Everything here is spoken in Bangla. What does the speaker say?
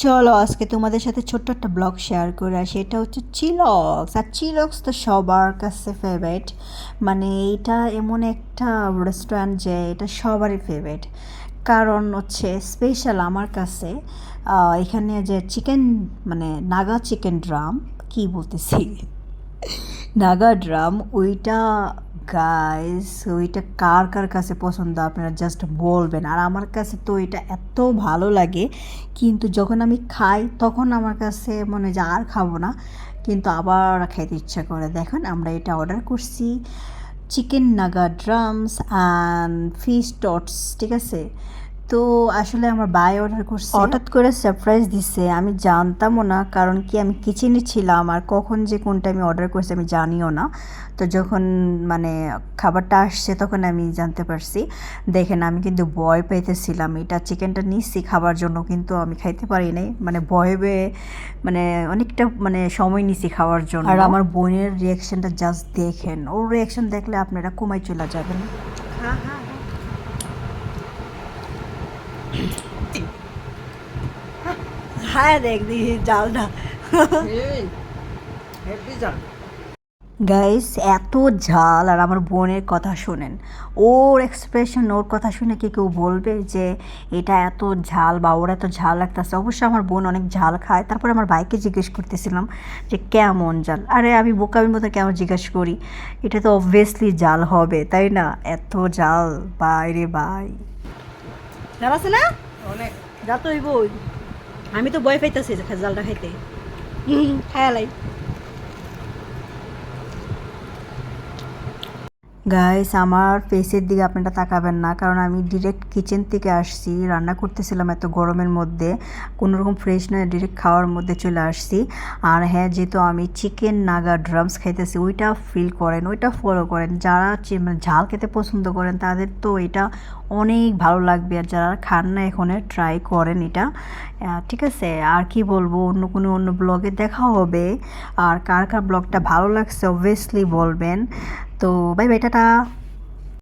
চলো আজকে তোমাদের সাথে ছোট্ট একটা ব্লগ শেয়ার করে আসি। এটা হচ্ছে চিলক্স, আর চিলক্স তো সবার কাছে ফেভারিট। মানে এটা এমন একটা রেস্টুরেন্ট যে এটা সবারই ফেভারিট। কারণ হচ্ছে স্পেশাল আমার কাছে এখানে যে চিকেন, মানে নাগা চিকেন ড্রাম, কি বলতেছি, নাগা ড্রাম, ওইটা গাইস, ওইটা কার কার কাছে পছন্দ আপনারা জাস্ট বলবেন। আর আমার কাছে তো এটা এত ভালো লাগে, কিন্তু যখন আমি খাই তখন আমার কাছে মনে হয় যে আর খাবো না, কিন্তু আবার খাইতে ইচ্ছা করে। দেখেন আমরা এটা অর্ডার করছি, chicken Naga drums and fish tots, ঠিক আছে। তো আসলে আমার বাই অর্ডার করছে, হঠাৎ করে সারপ্রাইজ দিচ্ছে, আমি জানতামও না। কারণ কি, আমি কিচেনে ছিলাম আর কখন যে কোনটা আমি অর্ডার করছি আমি জানিও না। তো যখন মানে খাবারটা আসছে তখন আমি জানতে পারছি। দেখেন আমি কিন্তু ভয় পাইতেছিলাম, এটা চিকেনটা নিচ্ছি খাবার জন্য, কিন্তু আমি খাইতে পারি নাই, মানে ভয়ে পেয়ে মানে অনেকটা মানে সময় নিছি খাওয়ার জন্য। আর আমার বোনের রিয়াকশনটা জাস্ট দেখেন, ওর রিয়াকশন দেখলে আপনারা কমাই চলে যাবেন। হ্যাঁ হ্যাঁ হ্যাঁ, দেখ দিদি জালটা। এই হেভি জাল। গাইস এত ঝাল, আর আমার বোনের কথা শোনেন, ওর এক্সপ্রেশন, ওর কথা শুনে কি কেউ বলবে যে এটা এত ঝাল বা ওর এত ঝাল লাগতেছে? অবশ্যই আমার বোন অনেক ঝাল খায়। তারপরে আমার ভাইকে জিজ্ঞেস করতেছিলাম যে কেমন ঝাল। আরে আমি বোকামির মতো কেমন জিজ্ঞেস করি, এটা তো অবভিয়াসলি ঝাল হবে, তাই না? এত ঝাল, বাইরে ভাই। জাল আছে না? অনেক। যা তো হইবই। আমি তো ভয় পাইতাছি যে জালটা খাইতে। খায়ালাই। গাইস আমার ফেসের দিকে আপনারা তাকাবেন না, কারণ আমি ডিরেক্ট কিচেন থেকে আসছি, রান্না করতেছিলাম এত গরমের মধ্যে, কোনো রকম ফ্রেশ নয়, ডিরেক্ট খাওয়ার মধ্যে চলে আসছি। আর হ্যাঁ, যেহেতু আমি চিকেন নাগা ড্রামস খাইতেছি, ওইটা ফিল করেন, ওইটা ফলো করেন। যারা মানে ঝাল খেতে পছন্দ করেন তাদের তো এটা অনেক ভালো লাগবে, আর যারা খান না এখনে ট্রাই করেন এটা। ঠিক আছে, আর কি বলবো, অন্য ব্লগে দেখা হবে। আর কার কার ব্লগটা ভালো লাগছে অবভিয়াসলি বলবেন। তো বাই বাই, টাটা।